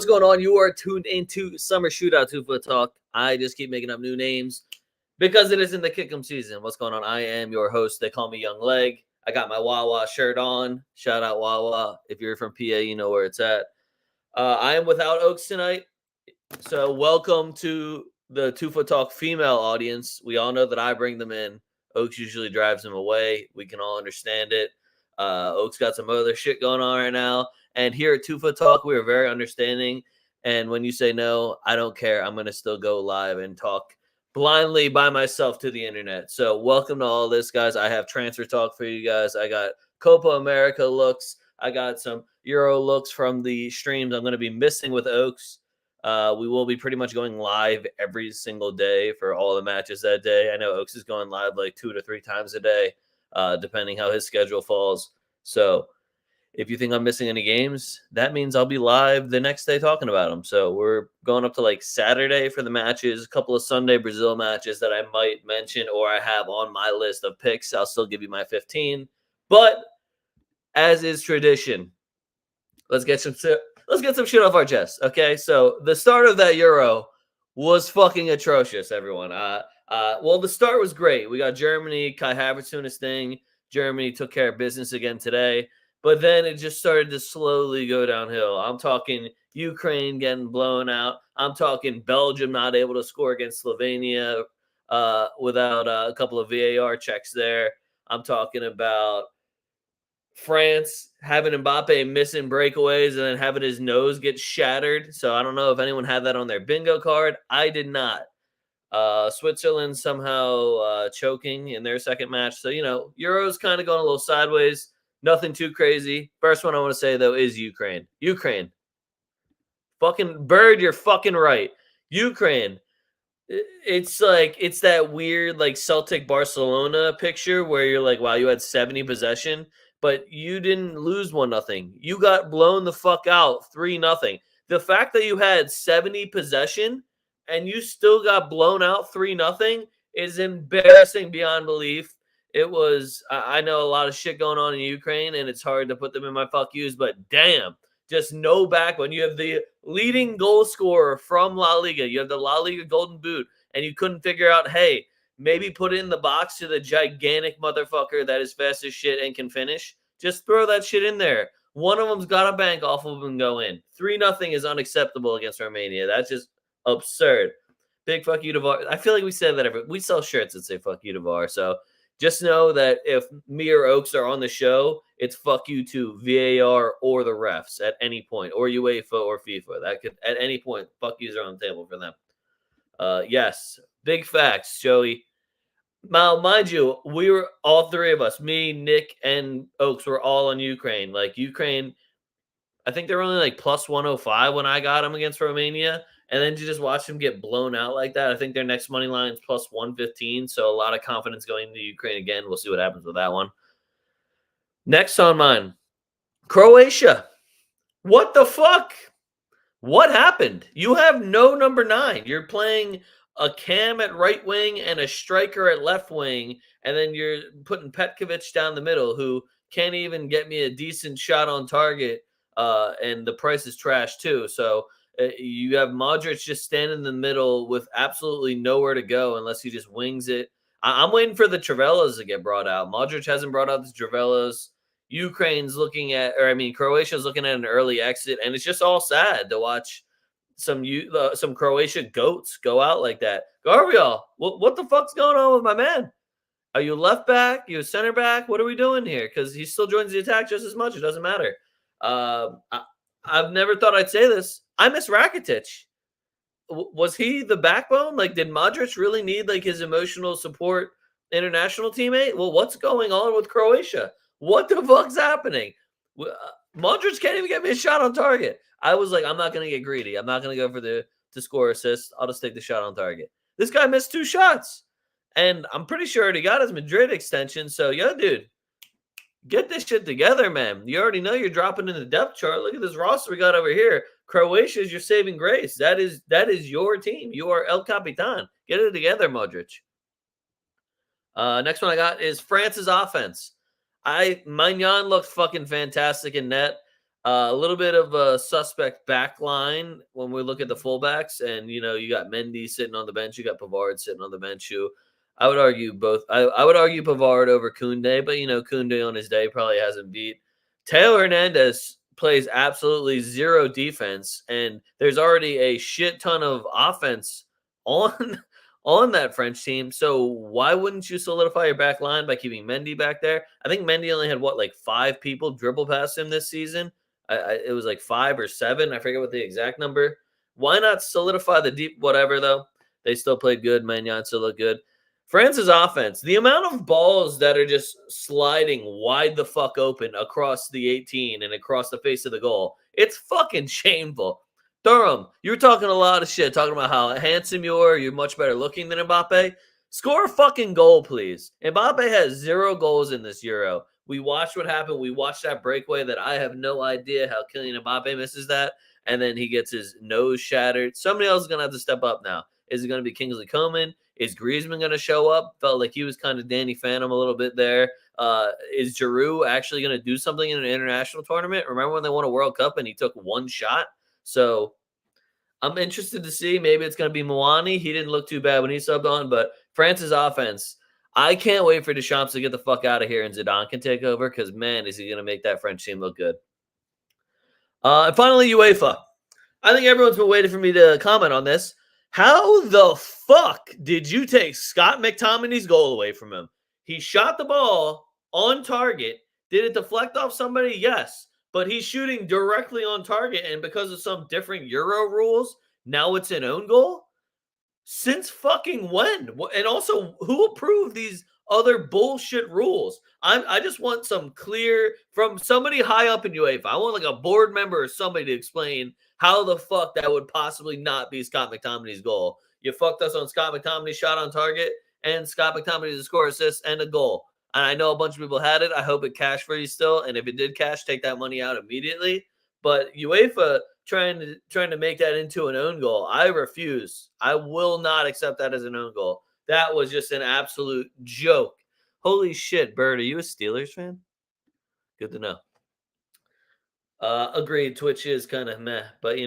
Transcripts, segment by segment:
what's going on? You are tuned into Summer Shootout TwoFootTalk. I just keep making up new names because it isn't the Kick'em season. What's going on? I am your host. They call me Young Leg. I got my Wawa shirt on. Shout out Wawa. If you're from PA, you know where it's at. I am without Oaks tonight. So welcome to the TwoFootTalk female audience. We all know that I bring them in. Oaks usually drives them away. We can all understand it. Oaks got some other shit going on right now. And here at TwoFootTalk, we are very understanding. And when you say no, I don't care. I'm going to still go live and talk blindly by myself to the internet. So welcome to all this, guys. I have transfer talk for you guys. I got Copa America looks. I got some Euro looks from the streams I'm going to be missing with Oaks. We will be pretty much going live every single day for all the matches that day. I know Oaks is going live like 2 to 3 times a day, depending how his schedule falls. So if you think I'm missing any games, that means I'll be live the next day talking about them. So we're going up to like Saturday for the matches, a couple of Sunday Brazil matches that I might mention or I have on my list of picks. I'll still give you my 15. But as is tradition, let's get some shit off our chest, okay? So the start of that Euro was fucking atrocious, everyone. Well, the start was great. We got Germany, Kai Havertz doing his thing. Germany took care of business again today. But then it just started to slowly go downhill. I'm talking Ukraine getting blown out. I'm talking Belgium not able to score against Slovenia without a couple of VAR checks there. I'm talking about France having Mbappe missing breakaways and then having his nose get shattered. So I don't know if anyone had that on their bingo card. I did not. Switzerland somehow choking in their second match. So, Euro's kind of going a little sideways. Nothing too crazy. First one I want to say, though, is Ukraine. Ukraine. Fucking Bird, you're fucking right. Ukraine. It's that weird like Celtic Barcelona picture where you're like, wow, you had 70 possession, but you didn't lose 1-0. You got blown the fuck out 3-0. The fact that you had 70 possession and you still got blown out 3-0 is embarrassing beyond belief. It was, I know a lot of shit going on in Ukraine and it's hard to put them in my fuck yous, but damn, just no back when you have the leading goal scorer from La Liga. You have the La Liga Golden Boot, and you couldn't figure out, hey, maybe put it in the box to the gigantic motherfucker that is fast as shit and can finish. Just throw that shit in there. One of them's got a bank off of them and go in. 3-0 is unacceptable against Romania. That's just absurd. Big fuck you to VAR. I feel like we said that we sell shirts that say fuck you to VAR. So just know that if me or Oaks are on the show, it's fuck you to VAR or the refs at any point, or UEFA or FIFA. That could at any point, fuck yous are on the table for them. Yes, big facts, Joey. Now, mind you, we were all three of us, me, Nick, and Oaks, were all on Ukraine. Like Ukraine, I think they were only like plus 105 when I got them against Romania. And then to just watch them get blown out like that, I think their next money line is plus 115. So a lot of confidence going into Ukraine again. We'll see what happens with that one. Next on mine, Croatia. What the fuck? What happened? You have no number 9. You're playing a cam at right wing and a striker at left wing. And then you're putting Petkovic down the middle, who can't even get me a decent shot on target. And the price is trash too. So you have Modric just standing in the middle with absolutely nowhere to go unless he just wings it. I'm waiting for the Travellas to get brought out. Modric hasn't brought out the Travellas. Croatia's looking at an early exit, and it's just all sad to watch some Croatia goats go out like that. Gabriel, what the fuck's going on with my man? Are you left back? You a center back? What are we doing here? Because he still joins the attack just as much. It doesn't matter. I've never thought I'd say this. I miss Rakitic. Was he the backbone? Like, did Modric really need like his emotional support international teammate? Well, what's going on with Croatia? What the fuck's happening? Modric can't even get me a shot on target. I was like, I'm not going to get greedy. I'm not going to go for to score assist. I'll just take the shot on target. This guy missed 2 shots. And I'm pretty sure he got his Madrid extension. So, dude, get this shit together, man. You already know you're dropping in the depth chart. Look at this roster we got over here. Croatia is your saving grace. That is your team. You are El Capitan. Get it together, Modric. Next one I got is France's offense. Magnan looked fucking fantastic in net. A little bit of a suspect back line when we look at the fullbacks, and you got Mendy sitting on the bench, you got Pavard sitting on the bench. Who I would argue both. I would argue Pavard over Kunde, but Kunde on his day probably hasn't beat. Taylor Hernandez plays absolutely zero defense, and there's already a shit ton of offense on on that French team. So why wouldn't you solidify your back line by keeping Mendy back there? I think Mendy only had like 5 people dribble past him this season. It was like 5 or 7. I forget what the exact number. Why not solidify the deep whatever though? They still played good. Magnan still looked good. France's offense, the amount of balls that are just sliding wide the fuck open across the 18 and across the face of the goal, it's fucking shameful. Durham, you were talking a lot of shit, talking about how handsome you are, you're much better looking than Mbappe. Score a fucking goal, please. Mbappe has 0 goals in this Euro. We watched what happened. We watched that breakaway that I have no idea how Kylian Mbappe misses that, and then he gets his nose shattered. Somebody else is going to have to step up now. Is it going to be Kingsley Coman? Is Griezmann going to show up? Felt like he was kind of Danny Phantom a little bit there. Is Giroud actually going to do something in an international tournament? Remember when they won a World Cup and he took 1 shot? So I'm interested to see. Maybe it's going to be Mouani. He didn't look too bad when he subbed on, but France's offense, I can't wait for Deschamps to get the fuck out of here and Zidane can take over because, man, is he going to make that French team look good. And finally, UEFA. I think everyone's been waiting for me to comment on this. How the fuck did you take Scott McTominay's goal away from him? He shot the ball on target. Did it deflect off somebody? Yes. But he's shooting directly on target, and because of some different Euro rules, now it's an own goal? Since fucking when? And also, who approved these other bullshit rules? I just want some clear from somebody high up in UEFA. I want like a board member or somebody to explain how the fuck that would possibly not be Scott McTominay's goal. You fucked us on Scott McTominay's shot on target and Scott McTominay's score, assist, and a goal. And I know a bunch of people had it. I hope it cashed for you still. And if it did cash, take that money out immediately. But UEFA trying to make that into an own goal, I refuse. I will not accept that as an own goal. That was just an absolute joke. Holy shit, Bird, are you a Steelers fan? Good to know. Agreed. Twitch is kind of meh, but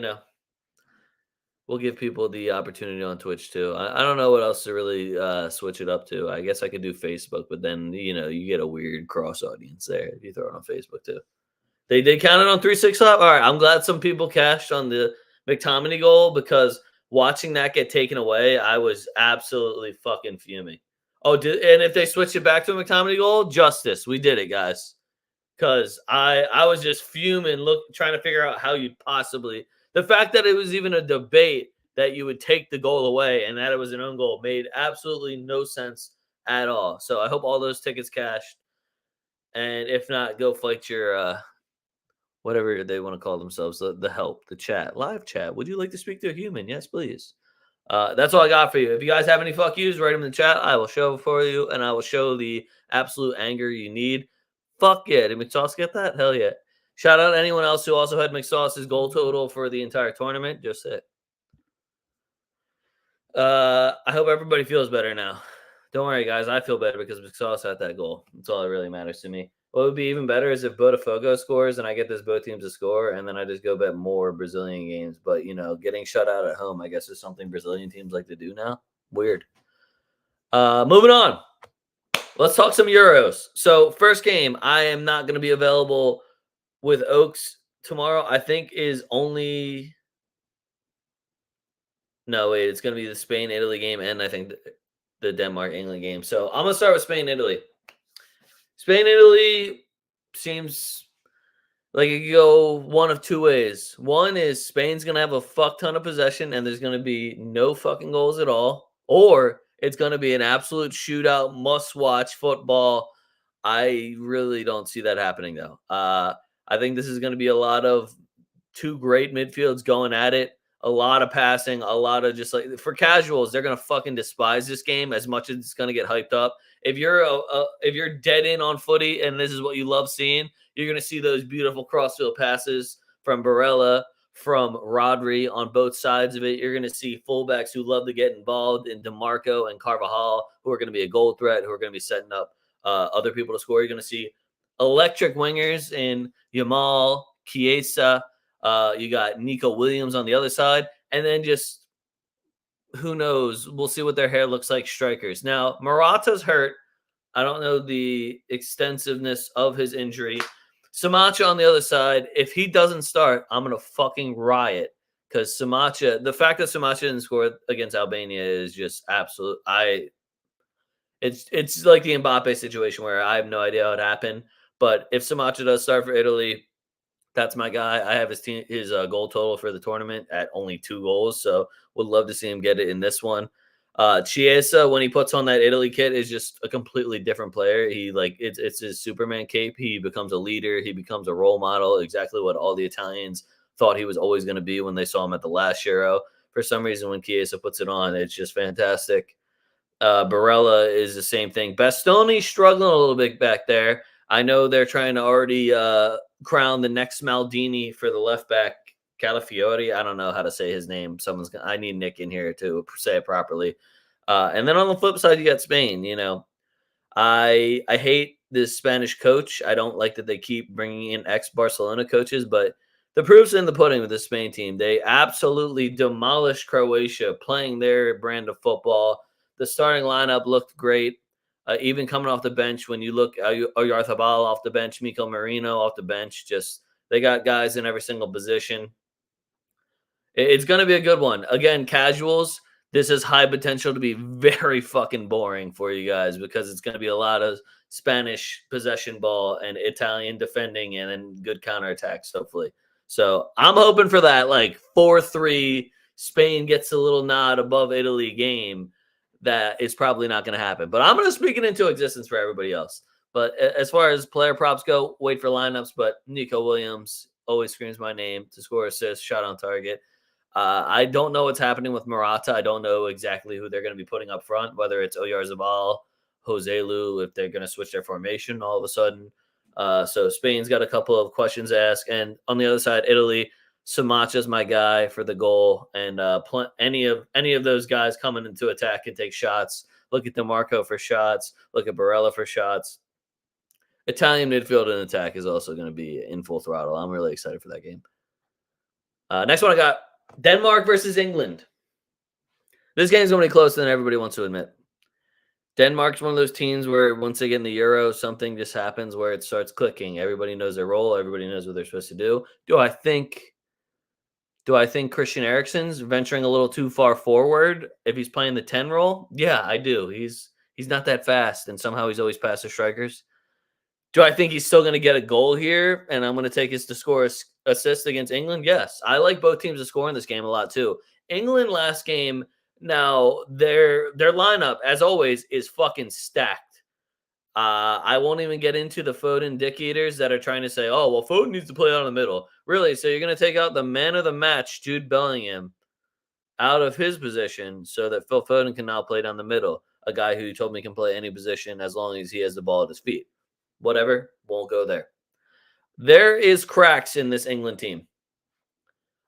we'll give people the opportunity on Twitch too. I don't know what else to really switch it up to. I guess I could do Facebook, but then you get a weird cross audience there if you throw it on Facebook too. They did count it on 365. All right, I'm glad some people cashed on the McTominay goal because watching that get taken away, I was absolutely fucking fuming. Oh, and if they switch it back to a McTominay goal, justice. We did it, guys. Because I was just fuming, trying to figure out how you'd possibly. The fact that it was even a debate that you would take the goal away and that it was an own goal made absolutely no sense at all. So I hope all those tickets cashed. And if not, go fight your whatever they want to call themselves, the help, the chat, live chat. Would you like to speak to a human? Yes, please. That's all I got for you. If you guys have any fuck yous, write them in the chat. I will show for you, and I will show the absolute anger you need. Fuck yeah. Did McSauce get that? Hell yeah. Shout out to anyone else who also had McSauce's goal total for the entire tournament. Just it. I hope everybody feels better now. Don't worry, guys. I feel better because McSauce had that goal. That's all that really matters to me. What would be even better is if Botafogo scores and I get both teams to score, and then I just go bet more Brazilian games. But, getting shut out at home, I guess, is something Brazilian teams like to do now. Weird. Moving on. Let's talk some Euros. So, first game, I am not going to be available with Oaks tomorrow. I think is only... No, wait. It's going to be the Spain-Italy game, and I think the Denmark-England game. So, I'm going to start with Spain-Italy. Spain-Italy seems like it could go one of two ways. One is Spain's going to have a fuck ton of possession and there's going to be no fucking goals at all. Or it's going to be an absolute shootout, must-watch football. I really don't see that happening, though. I think this is going to be a lot of two great midfields going at it. A lot of passing, a lot of just like for casuals, they're gonna fucking despise this game as much as it's gonna get hyped up. If you're dead in on footy and this is what you love seeing, you're gonna see those beautiful crossfield passes from Barella, from Rodri on both sides of it. You're gonna see fullbacks who love to get involved in DeMarco and Carvajal, who are gonna be a goal threat, who are gonna be setting up other people to score. You're gonna see electric wingers in Yamal, Chiesa, you got Nico Williams on the other side, and then just who knows? We'll see what their hair looks like. Strikers. Now, Morata's hurt. I don't know the extensiveness of his injury. Samacha on the other side, if he doesn't start, I'm gonna fucking riot. Because Samacha, the fact that Samacha didn't score against Albania is just absolute. It's like the Mbappe situation where I have no idea how it happened. But if Samacha does start for Italy, that's my guy. I have his goal total for the tournament at only 2 goals, so would love to see him get it in this one. Chiesa, when he puts on that Italy kit, is just a completely different player. He it's his Superman cape. He becomes a leader. He becomes a role model. Exactly what all the Italians thought he was always going to be when they saw him at the last Euro. For some reason, when Chiesa puts it on, it's just fantastic. Barella is the same thing. Bastoni struggling a little bit back there. I know they're trying to already crown the next Maldini for the left back, Calafiori. I don't know how to say his name. I need Nick in here to say it properly. And then on the flip side, you got Spain. I hate this Spanish coach. I don't like that they keep bringing in ex-Barcelona coaches, but the proof's in the pudding with the Spain team. They absolutely demolished Croatia playing their brand of football. The starting lineup looked great. Even coming off the bench, when you look Oyarzabal off the bench, Miko Marino off the bench, just they got guys in every single position. It's going to be a good one. Again, casuals, this has high potential to be very fucking boring for you guys because it's going to be a lot of Spanish possession ball and Italian defending and then good counterattacks, hopefully. So I'm hoping for that, like 4-3, Spain gets a little nod above Italy game. That is probably not going to happen. But I'm going to speak it into existence for everybody else. But as far as player props go, wait for lineups. But Nico Williams always screams my name to score assists, shot on target. I don't know what's happening with Morata. I don't know exactly who they're going to be putting up front, whether it's Oyarzabal, Joselu, if they're going to switch their formation all of a sudden. So Spain's got a couple of questions to ask. And on the other side, Italy, Samacha's my guy for the goal, and any of those guys coming into attack can take shots. Look at DeMarco for shots. Look at Barella for shots. Italian midfield and attack is also going to be in full throttle. I'm really excited for that game. Next one I got Denmark versus England. This game's going to be closer than everybody wants to admit. Denmark's one of those teams where once they get in the Euro, something just happens where it starts clicking. Everybody knows their role. Everybody knows what they're supposed to do. Do I think Christian Eriksen's venturing a little too far forward if he's playing the 10 role? Yeah, I do. He's not that fast, and somehow he's always past the strikers. Do I think he's still going to get a goal here, and I'm going to take his to score assist against England? Yes. I like both teams to score in this game a lot too. England last game, now their lineup, as always, is fucking stacked. I won't even get into the Foden dick eaters that are trying to say, oh, well, Foden needs to play out in the middle. Really? So you're going to take out the man of the match, Jude Bellingham, out of his position so that Phil Foden can now play down the middle, a guy who told me can play any position as long as he has the ball at his feet. Whatever, won't go there. There is cracks in this England team.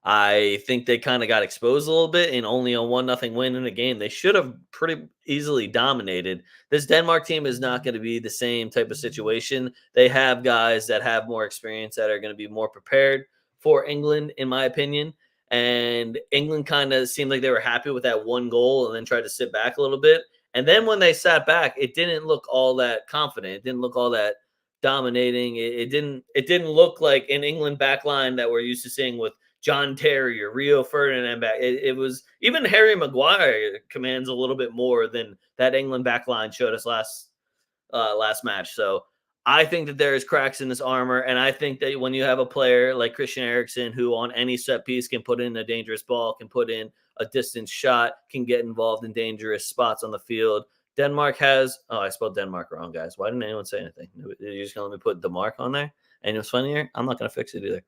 I think they kind of got exposed a little bit in only a 1-0 win in a game. They should have pretty easily dominated. This Denmark team is not going to be the same type of situation. They have guys that have more experience that are going to be more prepared for England, in my opinion. And England kind of seemed like they were happy with that one goal and then tried to sit back a little bit. And then when they sat back, it didn't look all that confident. It didn't look all that dominating. It didn't look like an England backline that we're used to seeing with John Terry or Rio Ferdinand back. It was even Harry Maguire commands a little bit more than that England backline showed us last match. So I think that there is cracks in this armor, and I think that when you have a player like Christian Eriksen, who on any set piece can put in a dangerous ball, can put in a distance shot, can get involved in dangerous spots on the field. Denmark has. Oh, I spelled Denmark wrong, guys. Why didn't anyone say anything? You're just gonna let me put Denmark on there, and it was funnier. I'm not gonna fix it either.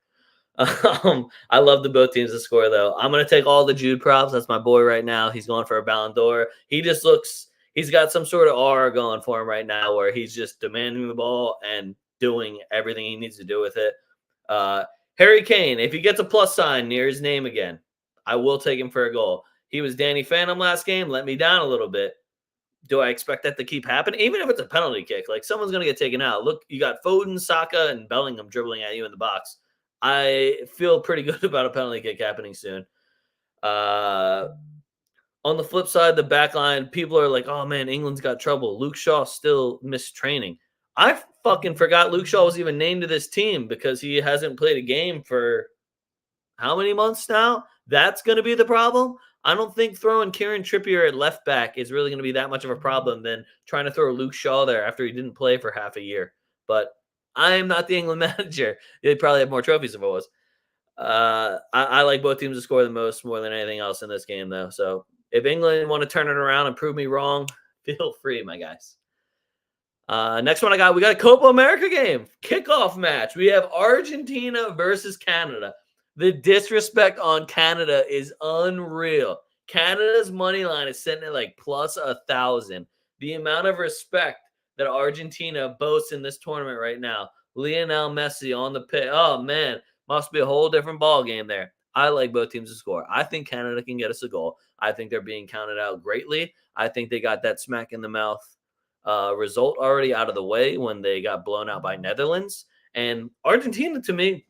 I love the both teams to score, though. I'm going to take all the Jude props. That's my boy right now. He's going for a Ballon d'Or. He's got some sort of aura going for him right now where he's just demanding the ball and doing everything he needs to do with it. Harry Kane, if he gets a plus sign near his name again, I will take him for a goal. He was Danny Phantom last game, let me down a little bit. Do I expect that to keep happening? Even if it's a penalty kick, like someone's going to get taken out. Look, you got Foden, Saka, and Bellingham dribbling at you in the box. I feel pretty good about a penalty kick happening soon. On the flip side, the back line, people are like, oh man, England's got trouble. Luke Shaw still missed training. I fucking forgot Luke Shaw was even named to this team because he hasn't played a game for how many months now? That's going to be the problem. I don't think throwing Kieran Trippier at left back is really going to be that much of a problem than trying to throw Luke Shaw there after he didn't play for half a year. But I am not the England manager. They'd probably have more trophies if I was. I like both teams to score the most more than anything else in this game, though. So if England want to turn it around and prove me wrong, feel free, my guys. Next one we got a Copa America game, kickoff match. We have Argentina versus Canada. The disrespect on Canada is unreal. Canada's money line is sitting at like plus 1,000. The amount of respect that Argentina boasts in this tournament right now. Lionel Messi on the pitch. Oh man, must be a whole different ball game there. I like both teams to score. I think Canada can get us a goal. I think they're being counted out greatly. I think they got that smack in the mouth result already out of the way when they got blown out by Netherlands. And Argentina, to me,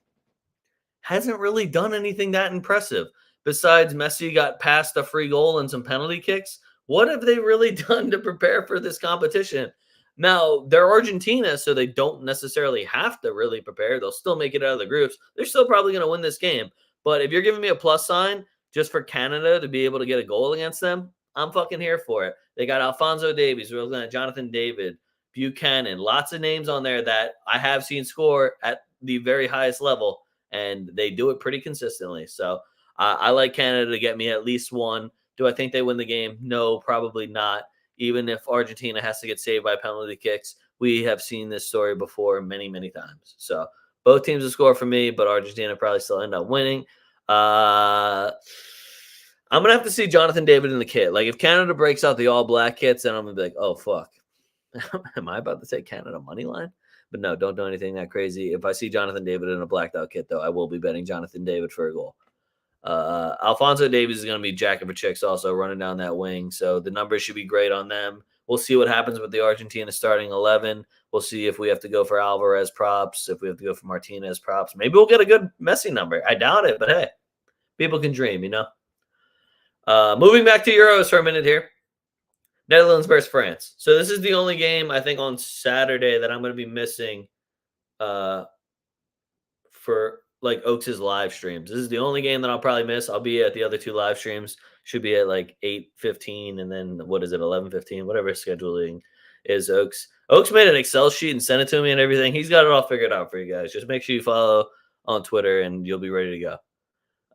hasn't really done anything that impressive. Besides Messi got past a free goal and some penalty kicks, what have they really done to prepare for this competition? Now, they're Argentina, so they don't necessarily have to really prepare. They'll still make it out of the groups. They're still probably going to win this game. But if you're giving me a plus sign just for Canada to be able to get a goal against them, I'm fucking here for it. They got Alphonso Davies. We're looking at Jonathan David, Buchanan, lots of names on there that I have seen score at the very highest level, and they do it pretty consistently. So I like Canada to get me at least one. Do I think they win the game? No, probably not. Even if Argentina has to get saved by penalty kicks, we have seen this story before many, many times. So both teams will score for me, but Argentina probably still end up winning. I'm going to have to see Jonathan David in the kit. Like, if Canada breaks out the all-black kits, then I'm going to be like, oh, fuck. Am I about to say Canada money line? But no, don't do anything that crazy. If I see Jonathan David in a blacked out kit, though, I will be betting Jonathan David for a goal. Alphonso Davies is going to be jacking for chicks also running down that wing. So the numbers should be great on them. We'll see what happens with the Argentina starting 11. We'll see if we have to go for Alvarez props, if we have to go for Martinez props. Maybe we'll get a good Messi number. I doubt it, but hey, people can dream, you know? Moving back to Euros for a minute here. Netherlands versus France. So this is the only game I think on Saturday that I'm going to be missing for like Oaks' live streams. This is the only game that I'll probably miss. I'll be at the other two live streams. Should be at like 8:15 and then what is it, 11:15, whatever scheduling is. Oaks made an Excel sheet and sent it to me and everything. He's got it all figured out for you guys. Just make sure you follow on Twitter and you'll be ready to go.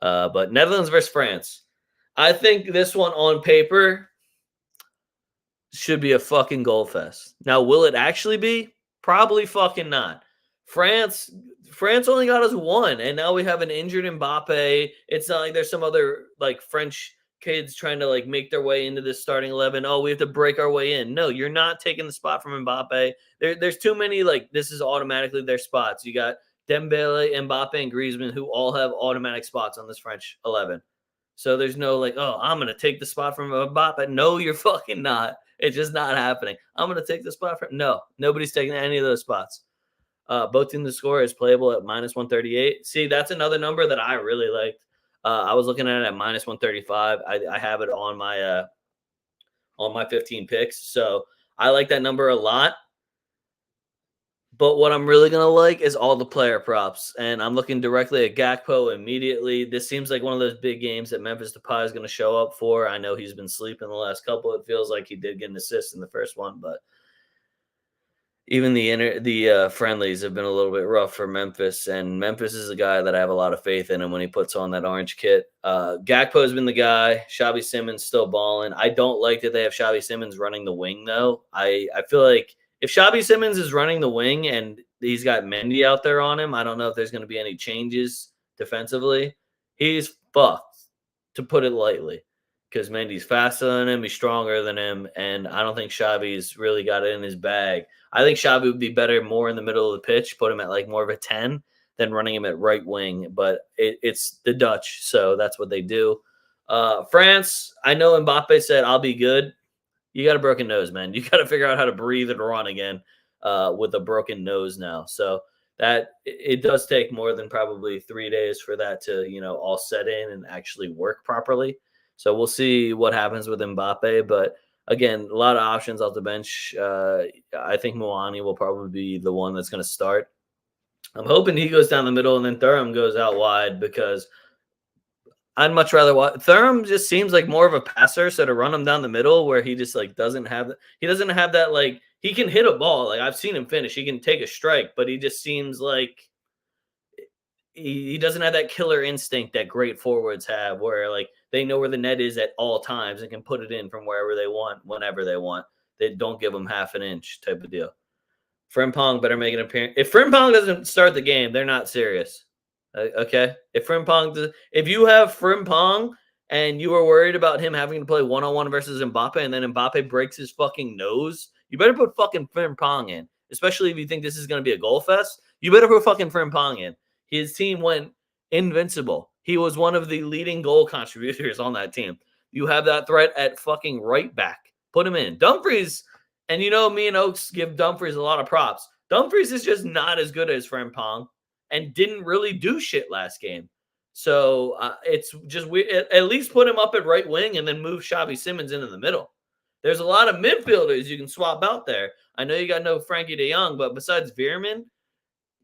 But Netherlands versus France. I think this one on paper should be a fucking goal fest. Now, will it actually be? Probably fucking not. France only got us one, and now we have an injured Mbappe. It's not like there's some other like French kids trying to like make their way into this starting 11. Oh, we have to break our way in. No, you're not taking the spot from Mbappe. There's too many, like, this is automatically their spots. You got Dembele, Mbappe, and Griezmann who all have automatic spots on this French 11. So there's no like, oh, I'm going to take the spot from Mbappe. No, you're fucking not. It's just not happening. I'm going to take the spot from... No, nobody's taking any of those spots. Both teams to score is playable at minus 138. See, that's another number that I really liked. I was looking at it at minus 135. I have it on my 15 picks. So I like that number a lot. But what I'm really going to like is all the player props. And I'm looking directly at Gakpo immediately. This seems like one of those big games that Memphis Depay is going to show up for. I know he's been sleeping the last couple. It feels like he did get an assist in the first one. But even the friendlies have been a little bit rough for Memphis. And Memphis is a guy that I have a lot of faith in him when he puts on that orange kit. Gakpo has been the guy. Xavi Simons still balling. I don't like that they have Xavi Simons running the wing, though. I feel like if Xavi Simons is running the wing and he's got Mendy out there on him, I don't know if there's going to be any changes defensively. He's fucked, to put it lightly, because Mendy's faster than him, he's stronger than him, and I don't think Xavi's really got it in his bag. I think Xavi would be better more in the middle of the pitch, put him at like more of a 10 than running him at right wing, but it's the Dutch, so that's what they do. France, I know Mbappe said, I'll be good. You got a broken nose, man. You got to figure out how to breathe and run again with a broken nose now. So that it does take more than probably 3 days for that to, all set in and actually work properly. So we'll see what happens with Mbappe. But again, a lot of options off the bench. I think Moani will probably be the one that's going to start. I'm hoping he goes down the middle and then Thuram goes out wide because I'd much rather watch. Thuram just seems like more of a passer, so to run him down the middle where he just like he doesn't have that like he can hit a ball. Like I've seen him finish, he can take a strike, but he just seems like he doesn't have that killer instinct that great forwards have, where like they know where the net is at all times and can put it in from wherever they want, whenever they want. They don't give them half an inch type of deal. Frimpong better make an appearance. If Frimpong doesn't start the game, they're not serious. Okay, if you have Frimpong and you are worried about him having to play 1-on-1 versus Mbappe, and then Mbappe breaks his fucking nose, you better put fucking Frimpong in. Especially if you think this is going to be a goal fest, you better put fucking Frimpong in. His team went invincible. He was one of the leading goal contributors on that team. You have that threat at fucking right back. Put him in. Dumfries, and me and Oaks give Dumfries a lot of props. Dumfries is just not as good as Frimpong and didn't really do shit last game. So it's just weird. At least put him up at right wing and then move Xavi Simons into the middle. There's a lot of midfielders you can swap out there. I know you got no Frankie de Jong, but besides Veerman,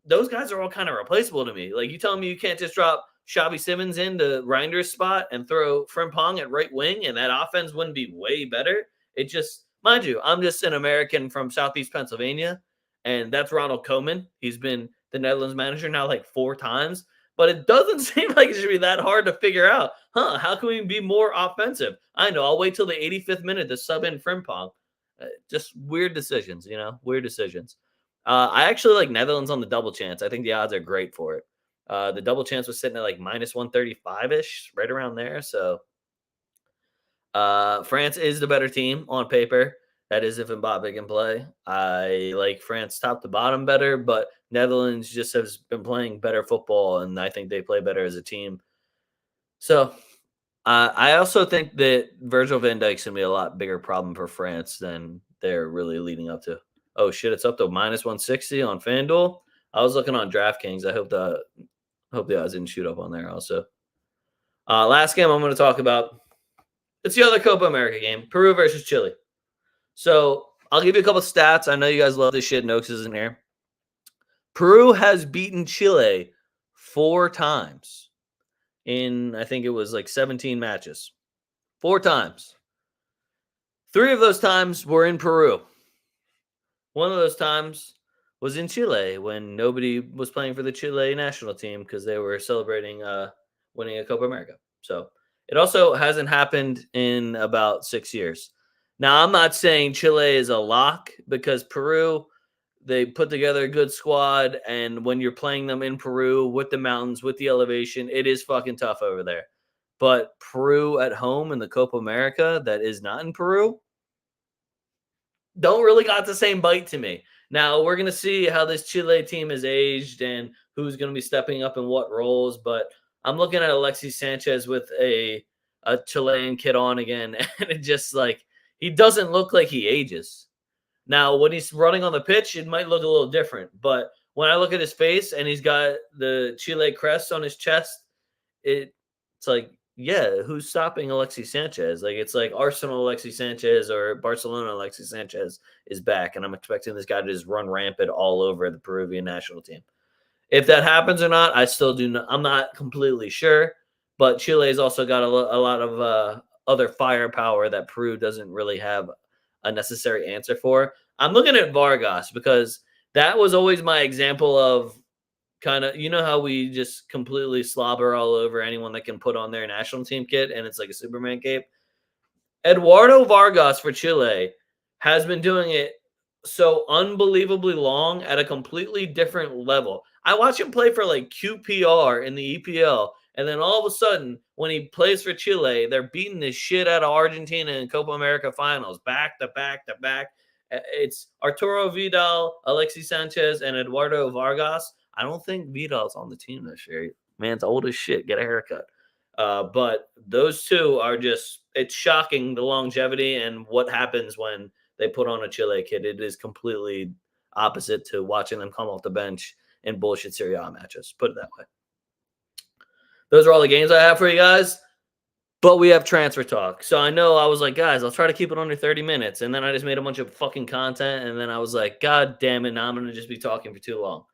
those guys are all kind of replaceable to me. Like you telling me you can't just drop Xavi Simons into Reinder's spot and throw Frimpong at right wing and that offense wouldn't be way better? It just, mind you, I'm just an American from Southeast Pennsylvania, and that's Ronald Koeman. He's been the Netherlands manager now like 4 times, but it doesn't seem like it should be that hard to figure out. How can we be more offensive? I know. I'll wait till the 85th minute to sub in Frimpong. Just weird decisions, weird decisions. I actually like Netherlands on the double chance. I think the odds are great for it. The double chance was sitting at like minus 135-ish, right around there. So France is the better team on paper. That is if Mbappe can play. I like France top to bottom better, but Netherlands just has been playing better football, and I think they play better as a team. So I also think that Virgil van Dijk's going to be a lot bigger problem for France than they're really leading up to. Oh, shit, it's up to minus 160 on FanDuel. I was looking on DraftKings. I hope the odds didn't shoot up on there also. Last game I'm going to talk about, it's the other Copa America game, Peru versus Chile. So I'll give you a couple of stats. I know you guys love this shit. Noakes isn't here. Peru has beaten Chile 4 times in, I think it was like 17 matches. 4 times. 3 of those times were in Peru. One of those times was in Chile when nobody was playing for the Chile national team because they were celebrating winning a Copa America. So it also hasn't happened in about 6 years. Now, I'm not saying Chile is a lock because Peru, they put together a good squad, and when you're playing them in Peru with the mountains, with the elevation, it is fucking tough over there. But Peru at home in the Copa America that is not in Peru don't really got the same bite to me. Now, we're going to see how this Chile team is aged and who's going to be stepping up in what roles, but I'm looking at Alexis Sanchez with a Chilean kid on again, and it just like, he doesn't look like he ages. Now, when he's running on the pitch, it might look a little different, but when I look at his face and he's got the Chile crest on his chest, it's like, yeah, who's stopping Alexis Sanchez? Like, it's like Arsenal Alexis Sanchez or Barcelona Alexis Sanchez is back, and I'm expecting this guy to just run rampant all over the Peruvian national team. If that happens or not, I still do not. I'm not completely sure, but Chile's also got a lot of other firepower that Peru doesn't really have a necessary answer for. I'm looking at Vargas because that was always my example of kind of, how we just completely slobber all over anyone that can put on their national team kit and it's like a Superman cape. Eduardo Vargas for Chile has been doing it so unbelievably long at a completely different level. I watch him play for like QPR in the EPL, and then all of a sudden, when he plays for Chile, they're beating the shit out of Argentina in Copa America finals, back to back to back. It's Arturo Vidal, Alexis Sanchez, and Eduardo Vargas. I don't think Vidal's on the team this year. Man's old as shit. Get a haircut. But those two are just, it's shocking the longevity and what happens when they put on a Chile kid. It is completely opposite to watching them come off the bench in bullshit Serie A matches. Put it that way. Those are all the games I have for you guys. But we have transfer talk. So I know I was like, guys, I'll try to keep it under 30 minutes. And then I just made a bunch of fucking content. And then I was like, God damn it. Now I'm going to just be talking for too long.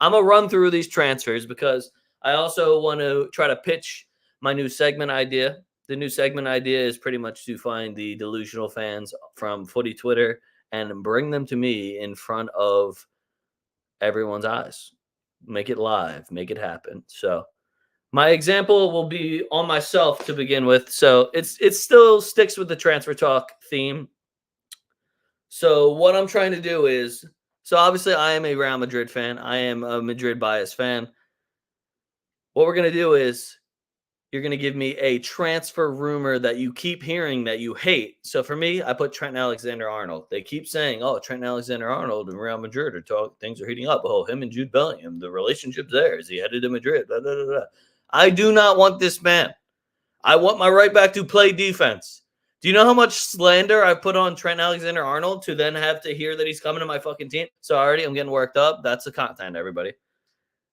I'm going to run through these transfers because I also want to try to pitch my new segment idea. The new segment idea is pretty much to find the delusional fans from footy Twitter and bring them to me in front of everyone's eyes. Make it live. Make it happen. So my example will be on myself to begin with. So it still sticks with the transfer talk theme. So what I'm trying to do is, so obviously I am a Real Madrid fan. I am a Madrid bias fan. What we're going to do is you're going to give me a transfer rumor that you keep hearing that you hate. So for me, I put Trent Alexander-Arnold. They keep saying, oh, Trent Alexander-Arnold and Real Madrid things are heating up. Oh, him and Jude Bellingham, the relationship's there. Is he headed to Madrid? Blah, blah, blah, blah. I do not want this man. I want my right back to play defense. Do you know how much slander I put on Trent Alexander-Arnold to then have to hear that he's coming to my fucking team? So already I'm getting worked up. That's the content, everybody.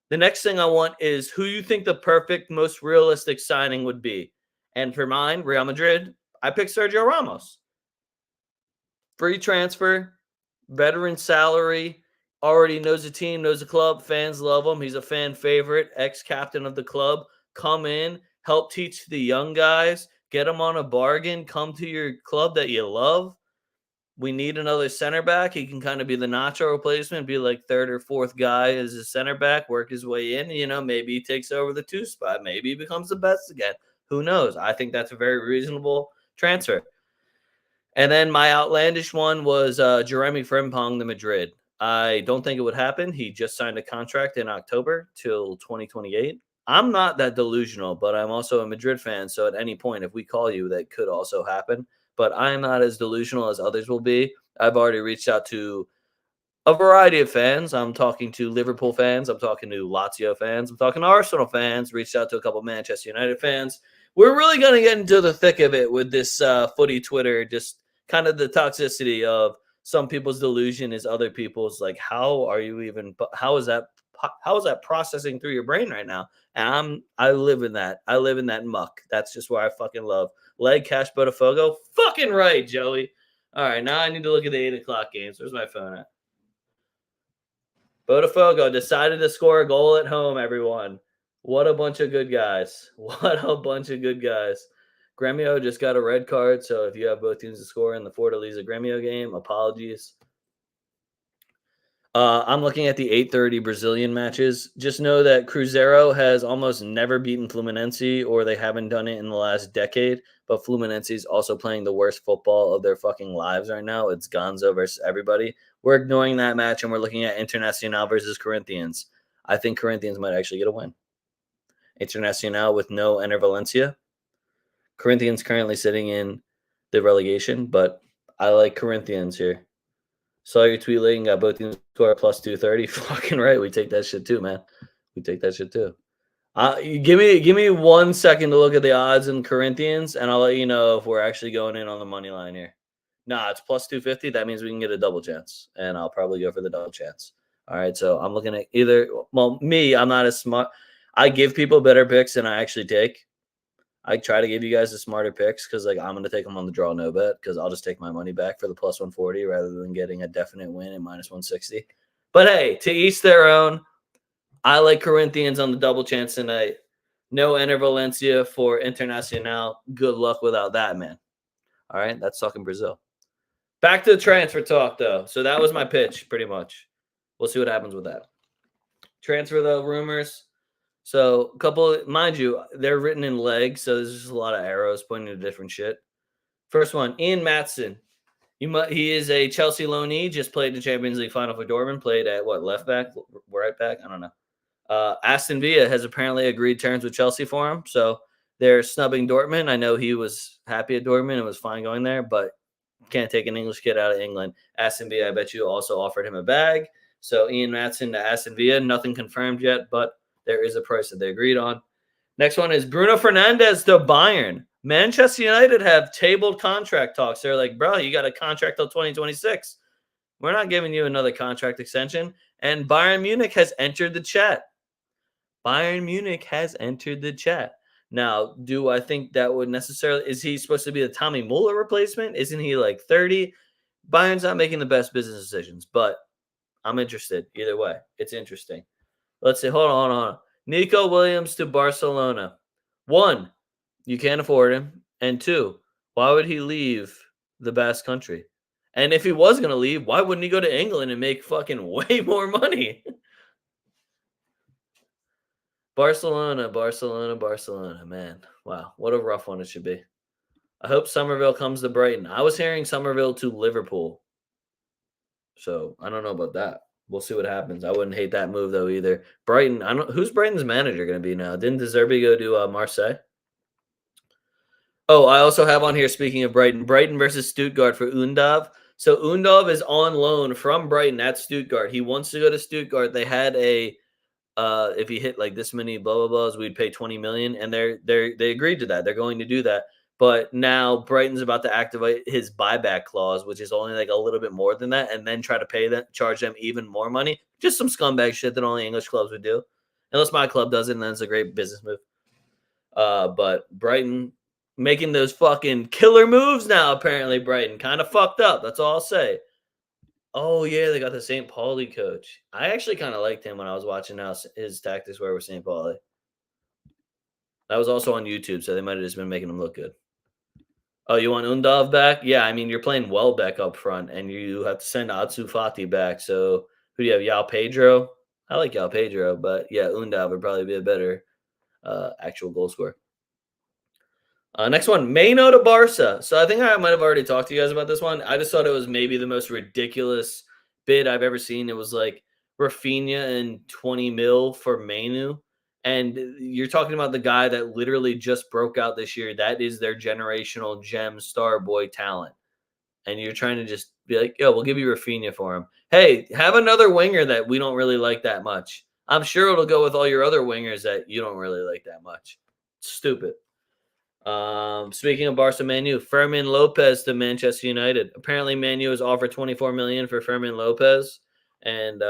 The next thing I want is who you think the perfect, most realistic signing would be. And for mine, Real Madrid, I picked Sergio Ramos. Free transfer, veteran salary, already knows the team, knows the club, fans love him. He's a fan favorite, ex-captain of the club. Come in, help teach the young guys, get them on a bargain, come to your club that you love. We need another center back. He can kind of be the Nacho replacement, be like third or fourth guy as a center back, work his way in. You know, maybe he takes over the 2 spot. Maybe he becomes the best again. Who knows? I think that's a very reasonable transfer. And then my outlandish one was Jeremy Frimpong to Madrid. I don't think it would happen. He just signed a contract in October till 2028. I'm not that delusional, but I'm also a Madrid fan. So at any point, if we call you, that could also happen. But I'm not as delusional as others will be. I've already reached out to a variety of fans. I'm talking to Liverpool fans. I'm talking to Lazio fans. I'm talking to Arsenal fans. Reached out to a couple of Manchester United fans. We're really going to get into the thick of it with this footy Twitter, just kind of the toxicity of some people's delusion is other people's. Like, how is that processing through your brain right now? And I live in that. I live in that muck. That's just where I fucking love. Leg cash Botafogo. Fucking right, Joey. All right, now I need to look at the 8 o'clock games. Where's my phone at? Botafogo decided to score a goal at home, everyone. What a bunch of good guys. What a bunch of good guys. Gremio just got a red card, so if you have both teams to score in the Fortaleza Gremio game, apologies. I'm looking at the 8:30 Brazilian matches. Just know that Cruzeiro has almost never beaten Fluminense, or they haven't done it in the last decade. But Fluminense is also playing the worst football of their fucking lives right now. It's Gonzo versus everybody. We're ignoring that match, and we're looking at Internacional versus Corinthians. I think Corinthians might actually get a win. Internacional with no Ener Valencia. Corinthians currently sitting in the relegation, but I like Corinthians here. Saw your tweet late and got both teams score plus 230. Fucking right. We take that shit too, man. We take that shit too. Give me 1 second to look at the odds in Corinthians, and I'll let you know if we're actually going in on the money line here. Nah, it's plus 250. That means we can get a double chance, and I'll probably go for the double chance. All right, so I'm looking at I'm not as smart. I give people better picks than I actually take. I try to give you guys the smarter picks because, like, I'm going to take them on the draw no bet because I'll just take my money back for the plus 140 rather than getting a definite win at minus 160. But, hey, to each their own. I like Corinthians on the double chance tonight. No Ener Valencia for Internacional. Good luck without that, man. All right, that's talking Brazil. Back to the transfer talk, though. So that was my pitch, pretty much. We'll see what happens with that. Transfer, though, rumors. So, a couple, mind you, they're written in legs, so there's just a lot of arrows pointing to different shit. First one, Ian Maatsen. He is a Chelsea loanee, just played the Champions League final for Dortmund, played at, left back, right back? I don't know. Aston Villa has apparently agreed terms with Chelsea for him, so they're snubbing Dortmund. I know he was happy at Dortmund and was fine going there, but can't take an English kid out of England. Aston Villa, I bet you, also offered him a bag. So, Ian Maatsen to Aston Villa, nothing confirmed yet, but there is a price that they agreed on. Next one is Bruno Fernandes to Bayern. Manchester United have tabled contract talks. They're like, bro, you got a contract till 2026. We're not giving you another contract extension. And Bayern Munich has entered the chat. Bayern Munich has entered the chat. Now, do I think that would necessarily, is he supposed to be the Tommy Muller replacement? Isn't he like 30? Bayern's not making the best business decisions, but I'm interested either way. It's interesting. Let's see. Hold on. Nico Williams to Barcelona. One, you can't afford him. And two, why would he leave the Basque country? And if he was going to leave, why wouldn't he go to England and make fucking way more money? Barcelona. Man, wow. What a rough one it should be. I hope Somerville comes to Brighton. I was hearing Somerville to Liverpool. So I don't know about that. We'll see what happens. I wouldn't hate that move though either. Brighton, I don't. Who's Brighton's manager going to be now? Didn't De Zerbi go to Marseille? Oh, I also have on here. Speaking of Brighton versus Stuttgart for Undav. So Undav is on loan from Brighton at Stuttgart. He wants to go to Stuttgart. They had a if he hit like this many blah blah blahs, we'd pay 20 million, and they agreed to that. They're going to do that. But now Brighton's about to activate his buyback clause, which is only like a little bit more than that, and then try to pay them, charge them even more money. Just some scumbag shit that only English clubs would do. Unless my club does it, and then it's a great business move. But Brighton making those fucking killer moves now, apparently Brighton. Kind of fucked up. That's all I'll say. Oh, yeah, they got the St. Pauli coach. I actually kind of liked him when I was watching how his tactics were with St. Pauli. That was also on YouTube, so they might have just been making him look good. Oh, you want Undav back? Yeah, I mean, you're playing Welbeck up front, and you have to send Atsu Fati back. So who do you have? Yao Pedro? I like Yao Pedro, but yeah, Undav would probably be a better actual goal scorer. Next one, Maino to Barca. So I think I might have already talked to you guys about this one. I just thought it was maybe the most ridiculous bid I've ever seen. It was like Rafinha and 20 mil for Mainu. And you're talking about the guy that literally just broke out this year. That is their generational gem star boy talent. And you're trying to just be like, yo, we'll give you Rafinha for him. Hey, have another winger that we don't really like that much. I'm sure it'll go with all your other wingers that you don't really like that much. Stupid. Speaking of Barca, Manu, Fermin Lopez to Manchester United. Apparently, Manu has offered 24 million for Fermin Lopez, and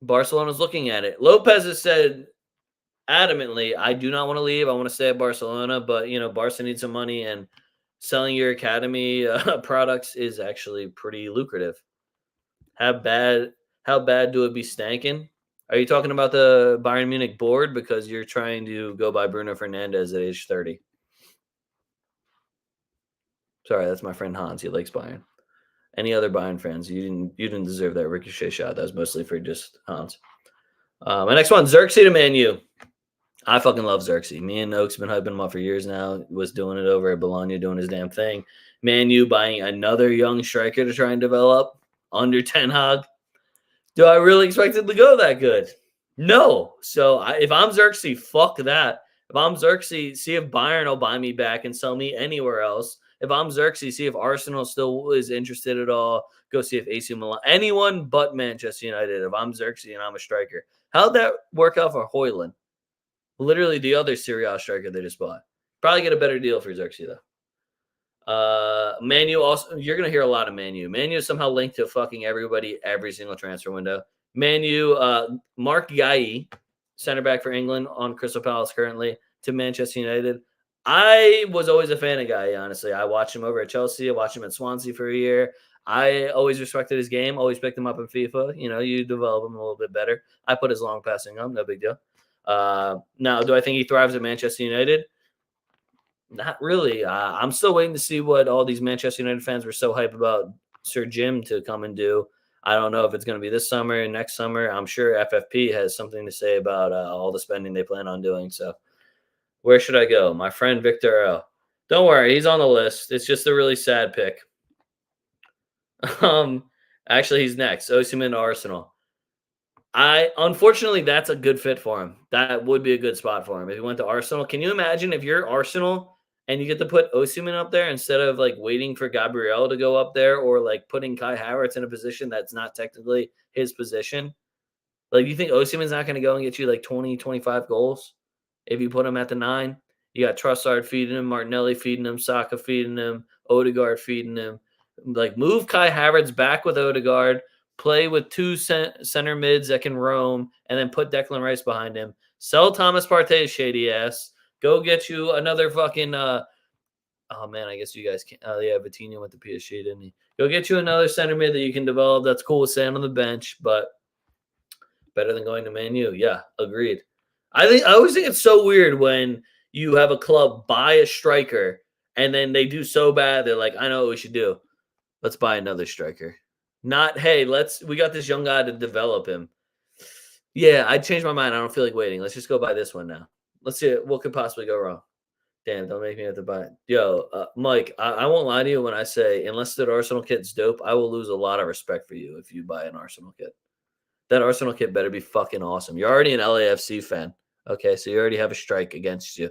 Barcelona's looking at it. Lopez has said adamantly, "I do not want to leave. I want to stay at Barcelona." But Barca needs some money, and selling your academy products is actually pretty lucrative. How bad do it be stanking? Are you talking about the Bayern Munich board because you're trying to go by Bruno Fernandes at age 30? Sorry, that's my friend Hans. He likes Bayern. Any other Bayern fans? You didn't deserve that ricochet shot. That was mostly for just Hans. My next one, Xerxes to Man U. I fucking love Xerxes. Me and Oak's been hyping him up for years now. Was doing it over at Bologna, doing his damn thing. Man U buying another young striker to try and develop under Ten Hag. Do I really expect it to go that good? No. So if I'm Xerxes, fuck that. If I'm Xerxes, see if Bayern will buy me back and sell me anywhere else. If I'm Xerxes, see if Arsenal still is interested at all. Go see if AC Milan, anyone but Manchester United. If I'm Xerxes and I'm a striker, how'd that work out for Højlund? Literally the other Serie A striker they just bought. Probably get a better deal for Xerxes though. Manu also, you're gonna hear a lot of Manu. Manu is somehow linked to fucking everybody every single transfer window. Manu, Mark Guy, center back for England on Crystal Palace currently to Manchester United. I was always a fan of Guy, honestly. I watched him over at Chelsea. I watched him at Swansea for a year. I always respected his game. Always picked him up in FIFA. You develop him a little bit better. I put his long passing on. No big deal. Now, do I think he thrives at Manchester United? Not really. I'm still waiting to see what all these Manchester United fans were so hype about Sir Jim to come and do. I don't know if it's going to be this summer, next summer. I'm sure FFP has something to say about all the spending they plan on doing. So where should I go? My friend Victor L. Don't worry. He's on the list. It's just a really sad pick. Actually, he's next. Osimhen to Arsenal. Unfortunately, that's a good fit for him. That would be a good spot for him if he went to Arsenal. Can you imagine if you're Arsenal and you get to put Osimhen up there instead of like waiting for Gabriel to go up there or like putting Kai Havertz in a position that's not technically his position? Like, you think Osimhen's not going to go and get you like 20, 25 goals if you put him at the 9? You got Trossard feeding him, Martinelli feeding him, Saka feeding him, Odegaard feeding him. Like move Kai Havertz back with Odegaard, play with two center mids that can roam, and then put Declan Rice behind him. Sell Thomas Partey's shady ass. Go get you another fucking. Oh man, I guess you guys can't. Oh yeah, Vitinha went to PSG, didn't he? Go get you another center mid that you can develop. That's cool with staying on the bench, but better than going to Man U. Yeah, agreed. I always think it's so weird when you have a club buy a striker and then they do so bad. They're like, I know what we should do. Let's buy another striker. Not, hey, we got this young guy to develop him. Yeah, I changed my mind. I don't feel like waiting. Let's just go buy this one now. Let's see what could possibly go wrong. Damn, don't make me have to buy it. Yo, Mike, I won't lie to you when I say, unless that Arsenal kit's dope, I will lose a lot of respect for you if you buy an Arsenal kit. That Arsenal kit better be fucking awesome. You're already an LAFC fan. Okay, so you already have a strike against you.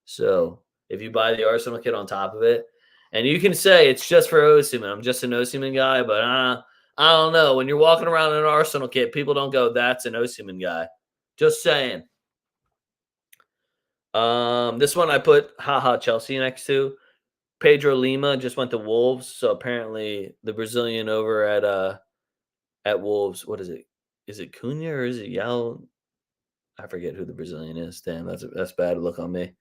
So if you buy the Arsenal kit on top of it, and you can say it's just for Osimhen. I'm just an Osimhen guy, but I don't know. When you're walking around in an Arsenal kit, people don't go, that's an Osimhen guy. Just saying. This one I put haha Chelsea next to. Pedro Lima just went to Wolves, so apparently the Brazilian over at Wolves. What is it? Is it Cunha or is it Yao? I forget who the Brazilian is. Damn, that's bad look on me.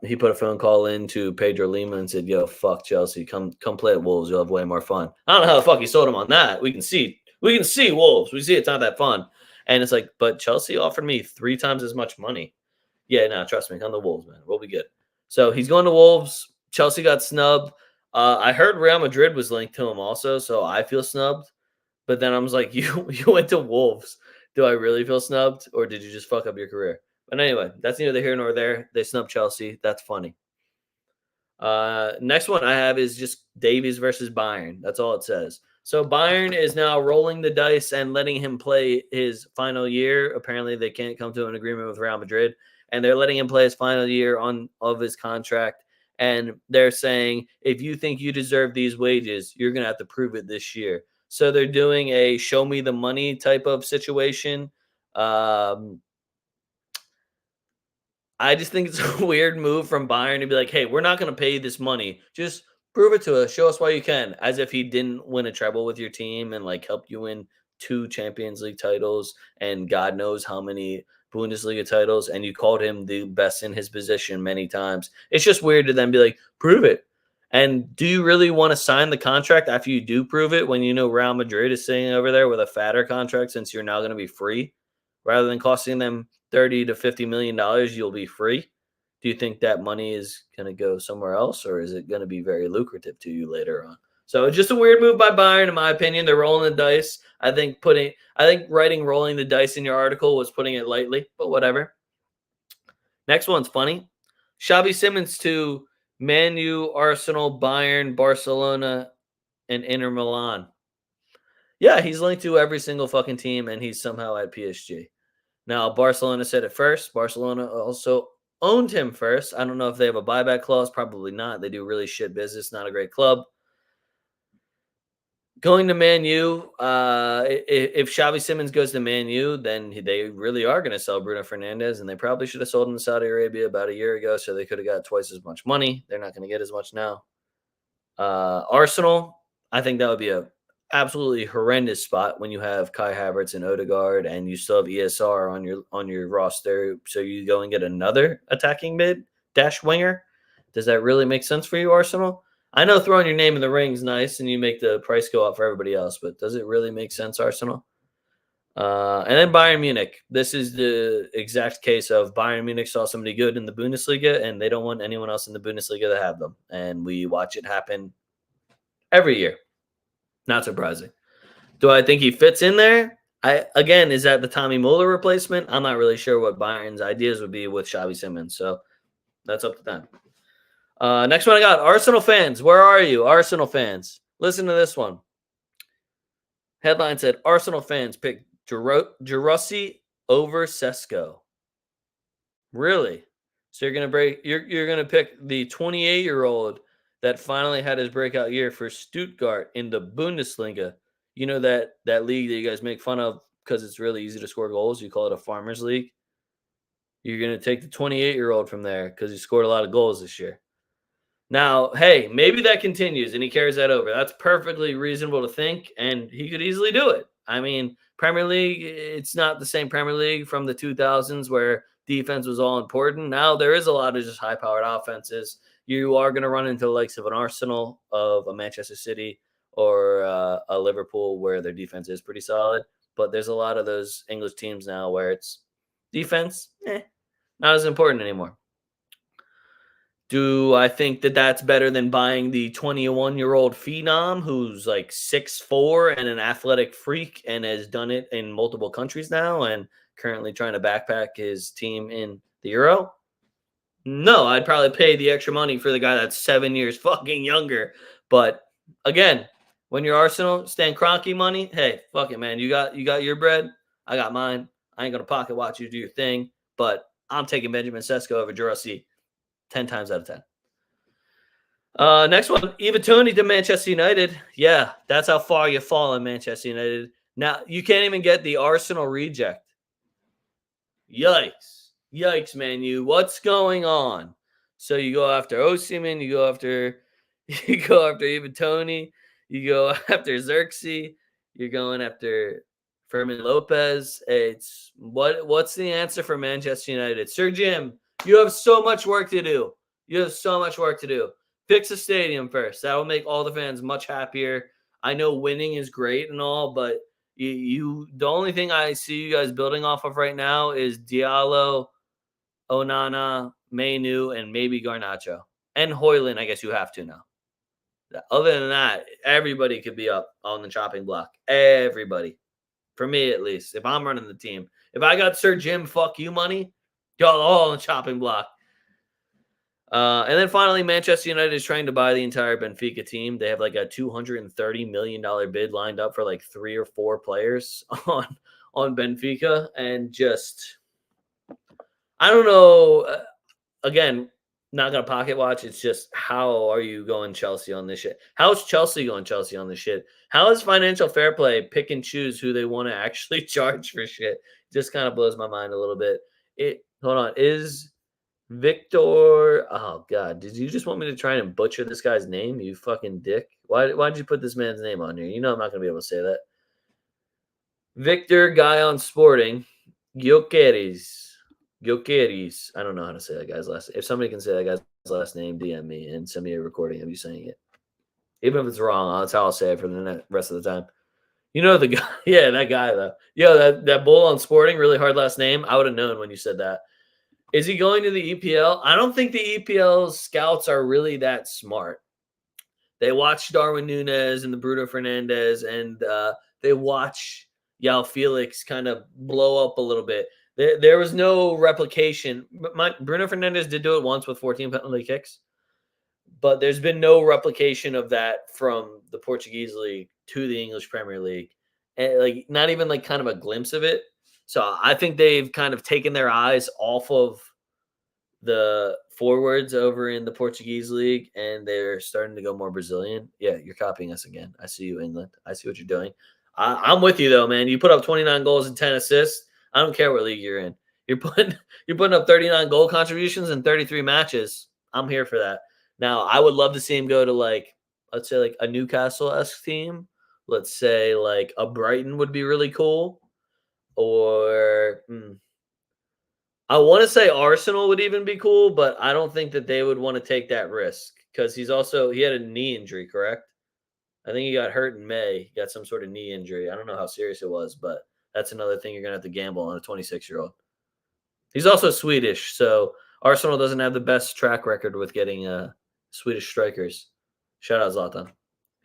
He put a phone call in to Pedro Lima and said, "Yo, fuck Chelsea. Come play at Wolves. You'll have way more fun." I don't know how the fuck he sold him on that. We can see Wolves. We see it's not that fun. And it's like, but Chelsea offered me 3 times as much money. Yeah, no, trust me. Come to Wolves, man. We'll be good. So he's going to Wolves. Chelsea got snubbed. I heard Real Madrid was linked to him also, so I feel snubbed. But then I was like, you went to Wolves. Do I really feel snubbed, or did you just fuck up your career? But anyway, that's neither here nor there. They snubbed Chelsea. That's funny. Next one I have is just Davies versus Bayern. That's all it says. So Bayern is now rolling the dice and letting him play his final year. Apparently, they can't come to an agreement with Real Madrid, and they're letting him play his final year of his contract. And they're saying, if you think you deserve these wages, you're gonna have to prove it this year. So they're doing a show me the money type of situation. I just think it's a weird move from Bayern to be like, hey, we're not going to pay you this money. Just prove it to us. Show us why you can. As if he didn't win a treble with your team and like help you win 2 Champions League titles and God knows how many Bundesliga titles. And you called him the best in his position many times. It's just weird to then be like, prove it. And do you really want to sign the contract after you do prove it when you know Real Madrid is sitting over there with a fatter contract since you're now going to be free? Rather than costing them $30 to $50 million, you'll be free. Do you think that money is going to go somewhere else, or is it going to be very lucrative to you later on? So it's just a weird move by Bayern, in my opinion. They're rolling the dice. I think writing rolling the dice in your article was putting it lightly, but whatever. Next one's funny. Xavi Simons to Man U, Arsenal, Bayern, Barcelona, and Inter Milan. Yeah, he's linked to every single fucking team, and he's somehow at PSG. Now, Barcelona said it first. Barcelona also owned him first. I don't know if they have a buyback clause. Probably not. They do really shit business. Not a great club. Going to Man U, if Xavi Simons goes to Man U, then they really are going to sell Bruno Fernandes, and they probably should have sold him to Saudi Arabia about a year ago, so they could have got twice as much money. They're not going to get as much now. Arsenal, I think that would be a absolutely horrendous spot when you have Kai Havertz and Odegaard, and you still have ESR on your roster. So you go and get another attacking mid dash winger. Does that really make sense for you, Arsenal? I know throwing your name in the ring is nice, and you make the price go up for everybody else, but does it really make sense, Arsenal? And then Bayern Munich. This is the exact case of Bayern Munich saw somebody good in the Bundesliga, and they don't want anyone else in the Bundesliga to have them. And we watch it happen every year. Not surprising. Do I think he fits in there? Is that the Tommy Muller replacement? I'm not really sure what Bayern's ideas would be with Xavi Simons, so that's up to them. Next one I got, Arsenal fans. Where are you, Arsenal fans? Listen to this one. Headline said, Arsenal fans pick Gerossi over Sesko. Really? So you're gonna pick the 28-year-old that finally had his breakout year for Stuttgart in the Bundesliga. You know that league that you guys make fun of because it's really easy to score goals. You call it a farmers league. You're gonna take the 28-year-old from there because he scored a lot of goals this year. Now, hey, maybe that continues and he carries that over. That's perfectly reasonable to think, and he could easily do it. I mean, Premier League, it's not the same Premier League from the 2000s where defense was all important. Now there is a lot of just high-powered offenses. You are going to run into the likes of an Arsenal, of a Manchester City, or a Liverpool where their defense is pretty solid. But there's a lot of those English teams now where it's defense, not as important anymore. Do I think that that's better than buying the 21-year-old phenom who's like 6'4" and an athletic freak and has done it in multiple countries now and currently trying to backpack his team in the Euro? No, I'd probably pay the extra money for the guy that's 7 years fucking younger. But again, when you're Arsenal, Stan Kroenke money, hey, fuck it, man. You got your bread, I got mine. I ain't gonna pocket watch you do your thing, but I'm taking Benjamin Sesko over Jurasi 10 times out of 10. Next one, Eva Tony to Manchester United. Yeah, that's how far you fall in Manchester United. Now, you can't even get the Arsenal reject. Yikes. Yikes, man. What's going on? So you go after Osimhen, you go after Eva Tony, you go after Xerxes, you're going after Fermin Lopez. It's what's the answer for Manchester United? Sir Jim, you have so much work to do. You have so much work to do. Fix the stadium first. That will make all the fans much happier. I know winning is great and all, but the only thing I see you guys building off of right now is Diallo, Onana, Mainu, and maybe Garnacho. And Hoyland, I guess you have to now. Other than that, everybody could be up on the chopping block. Everybody. For me, at least. If I'm running the team. If I got Sir Jim fuck you money, y'all all on the chopping block. And then finally, Manchester United is trying to buy the entire Benfica team. They have like a $230 million bid lined up for like 3 or 4 players on Benfica. And just, I don't know. Again, not going to pocket watch. It's just, how are you going Chelsea on this shit? How is Chelsea going Chelsea on this shit? How is financial fair play pick and choose who they want to actually charge for shit? Just kind of blows my mind a little bit. Hold on. Is Victor, oh God, did you just want me to try and butcher this guy's name, you fucking dick? Why did you put this man's name on here? You know I'm not going to be able to say that. Victor Guyon Sporting, Gyökeres. I don't know how to say that guy's last name. If somebody can say that guy's last name, DM me and send me a recording of you saying it. Even if it's wrong, that's how I'll say it for the rest of the time. You know the guy. Yeah, that guy, though. Yo, that bull on Sporting, really hard last name. I would have known when you said that. Is he going to the EPL? I don't think the EPL scouts are really that smart. They watch Darwin Núñez and the Bruno Fernandes, and they watch Yao Felix kind of blow up a little bit. There was no replication. Bruno Fernandes did do it once with 14 penalty kicks, but there's been no replication of that from the Portuguese league to the English Premier League, and like not even like kind of a glimpse of it. So I think they've kind of taken their eyes off of the forwards over in the Portuguese league, and they're starting to go more Brazilian. Yeah, you're copying us again. I see you, England. I see what you're doing. I'm with you though, man. You put up 29 goals and 10 assists. I don't care what league you're in. You're putting up 39 goal contributions in 33 matches. I'm here for that. Now, I would love to see him go to let's say like a Newcastle-esque team. Let's say like a Brighton would be really cool. Or I want to say Arsenal would even be cool, but I don't think that they would want to take that risk because he had a knee injury, correct? I think he got hurt in May. He got some sort of knee injury. I don't know how serious it was, but that's another thing you're going to have to gamble on a 26-year-old. He's also Swedish, so Arsenal doesn't have the best track record with getting Swedish strikers. Shout out Zlatan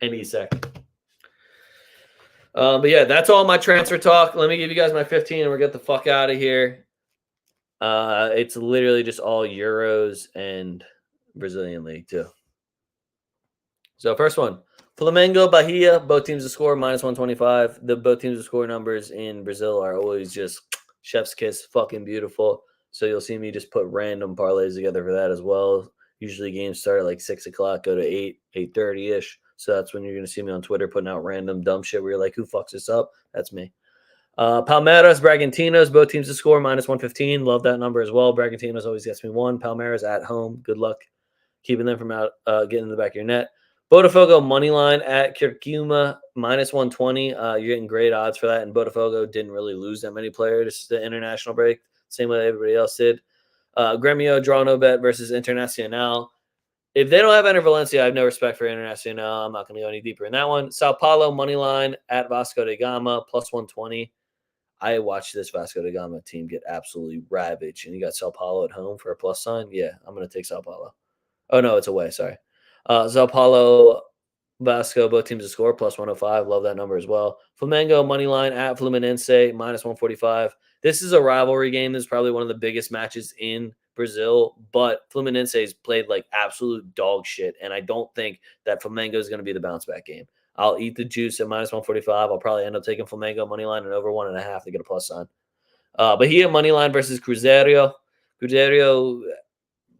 and Isak. But yeah, that's all my transfer talk. Let me give you guys my 15 and we'll get the fuck out of here. It's literally just all Euros and Brazilian league too. So first one, Flamengo, Bahia, both teams to score -125. The both teams to score numbers in Brazil are always just chef's kiss, fucking beautiful. So you'll see me just put random parlays together for that as well. Usually games start at like 6 o'clock, go to 8:30-ish. So that's when you're going to see me on Twitter putting out random dumb shit where you're like, who fucks this up? That's me. Palmeiras, Bragantino's, both teams to score -115. Love that number as well. Bragantino's always gets me 1. Palmeiras at home. Good luck. keeping them from out getting in the back of your net. Botafogo money line at Kirkuma -120. You're getting great odds for that. And Botafogo didn't really lose that many players the international break, same way everybody else did. Gremio draw no bet versus Internacional. If they don't have Enter Valencia, I have no respect for Internacional. I'm not going to go any deeper in that one. Sao Paulo money line at Vasco da Gama +120. I watched this Vasco da Gama team get absolutely ravaged, and you got Sao Paulo at home for a plus sign. Yeah, I'm going to take Sao Paulo. Oh no, it's away. Sorry. Sao Paulo, Vasco, both teams to score +105. Love that number as well. Flamengo money line at Fluminense -145. This is a rivalry game. This is probably one of the biggest matches in Brazil, but Fluminense has played like absolute dog shit, and I don't think that Flamengo is going to be the bounce back game. I'll eat the juice at -145. I'll probably end up taking Flamengo money line and over 1.5 to get a plus sign. Bahia money line versus Cruzeiro. Cruzeiro,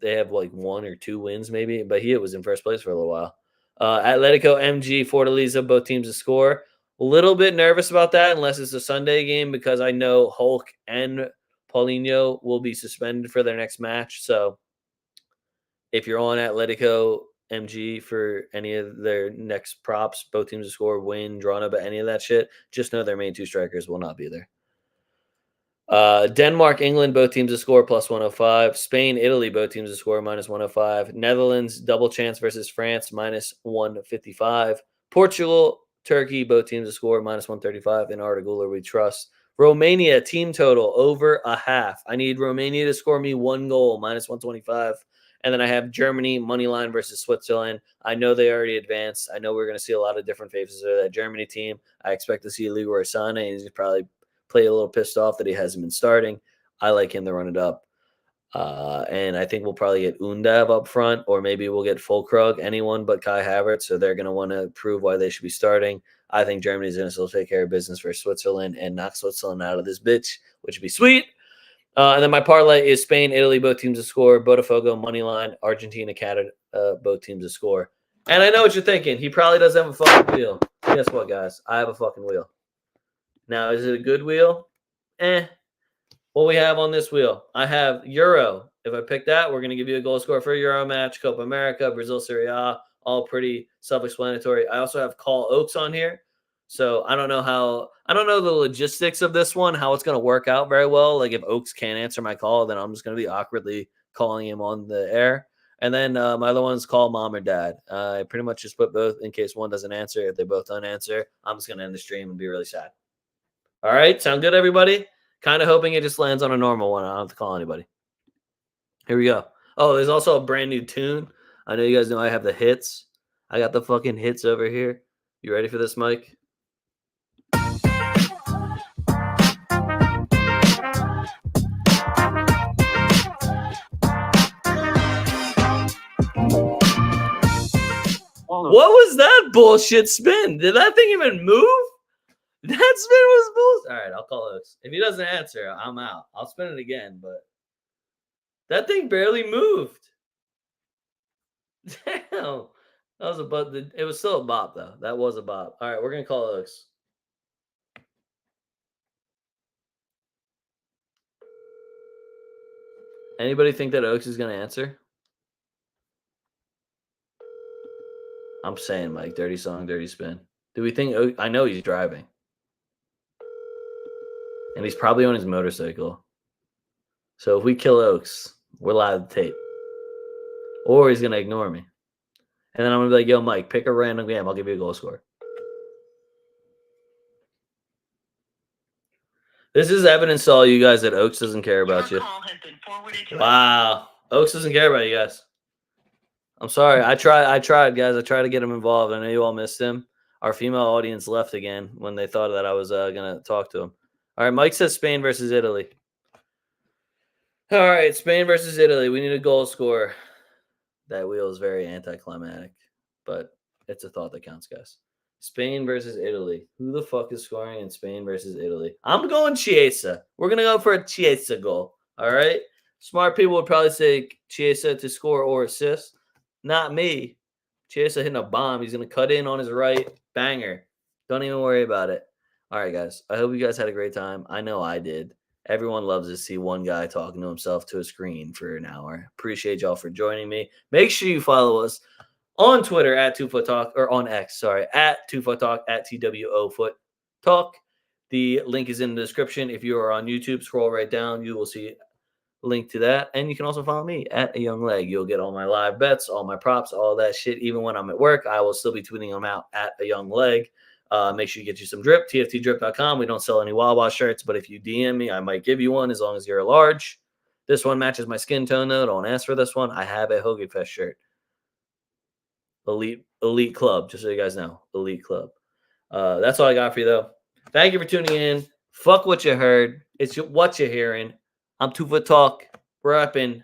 they have like 1 or 2 wins maybe. Bahia was in first place for a little while. Atletico MG Fortaleza, both teams to score. A little bit nervous about that unless it's a Sunday game because I know Hulk and Paulinho will be suspended for their next match. So if you're on Atletico MG for any of their next props, both teams to score, win, drawn up, any of that shit, just know their main 2 strikers will not be there. Denmark, England, both teams to score +105. Spain, Italy, both teams to score -105. Netherlands, double chance versus France -155. Portugal, Turkey, both teams to score -135. In Arda Güler, we trust. Romania, team total over a half. I need Romania to score me 1 goal, -125. And then I have Germany, money line versus Switzerland. I know they already advanced. I know we're going to see a lot of different faces of that Germany team. I expect to see Leroy Sané, and he's probably play a little pissed off that he hasn't been starting. I like him to run it up. And I think we'll probably get Undav up front, or maybe we'll get Fulkrug, anyone but Kai Havertz. So they're going to want to prove why they should be starting. I think Germany's going to still take care of business for Switzerland and knock Switzerland out of this bitch, which would be sweet. And then my parlay is Spain, Italy, both teams to score. Botafogo, money line. Argentina, Canada, both teams to score. And I know what you're thinking. He probably does have a fucking wheel. Guess what, guys? I have a fucking wheel. Now, is it a good wheel? What we have on this wheel? I have Euro. If I pick that, we're going to give you a goal score for a Euro match, Copa America, Brazil Serie A, all pretty self-explanatory. I also have Call Oaks on here. So I don't know the logistics of this one, how it's going to work out very well. Like if Oaks can't answer my call, then I'm just going to be awkwardly calling him on the air. And then my other one's call mom or dad. I pretty much just put both in case one doesn't answer. If they both don't answer, I'm just going to end the stream and be really sad. All right, sound good, everybody? Kind of hoping it just lands on a normal one. I don't have to call anybody. Here we go. Oh, there's also a brand new tune. I know you guys know I have the hits. I got the fucking hits over here. You ready for this, Mike? What was that bullshit spin? Did that thing even move? That spin was bullshit. All right, I'll call Oaks. If he doesn't answer, I'm out. I'll spin it again, but that thing barely moved. Damn. That was a bop. It was still a bop, though. That was a bop. All right, we're going to call Oaks. Anybody think that Oaks is going to answer? I'm saying, Mike, dirty song, dirty spin. Do we think Oaks? I know he's driving. And he's probably on his motorcycle. So if we kill Oaks, we're allowed to tape. Or he's going to ignore me. And then I'm going to be like, yo, Mike, pick a random game. I'll give you a goal score. This is evidence to all you guys that Oaks doesn't care about you. Wow. Oaks doesn't care about you guys. I'm sorry. I tried, guys. I tried to get him involved. I know you all missed him. Our female audience left again when they thought that I was going to talk to him. All right, Mike says Spain versus Italy. All right, Spain versus Italy. We need a goal score. That wheel is very anticlimactic, but it's a thought that counts, guys. Spain versus Italy. Who the fuck is scoring in Spain versus Italy? I'm going Chiesa. We're going to go for a Chiesa goal. All right? Smart people would probably say Chiesa to score or assist. Not me. Chiesa hitting a bomb. He's going to cut in on his right. Banger. Don't even worry about it. All right, guys. I hope you guys had a great time. I know I did. Everyone loves to see one guy talking to himself to a screen for an hour. Appreciate y'all for joining me. Make sure you follow us on Twitter at 2FootTalk, or on X, sorry, at 2FootTalk, at TWOFootTalk. The link is in the description. If you are on YouTube, scroll right down. You will see a link to that. And you can also follow me at A Young Leg. You'll get all my live bets, all my props, all that shit. Even when I'm at work, I will still be tweeting them out at A Young Leg. Make sure you get you some drip, tftdrip.com. We don't sell any Wawa shirts, but if you DM me, I might give you one as long as you're a large. This one matches my skin tone, though. Don't ask for this one. I have a Hoagie Fest shirt. Elite Club, just so you guys know. Elite Club. That's all I got for you, though. Thank you for tuning in. Fuck what you heard. It's what you're hearing. I'm 2FootTalk. We're up in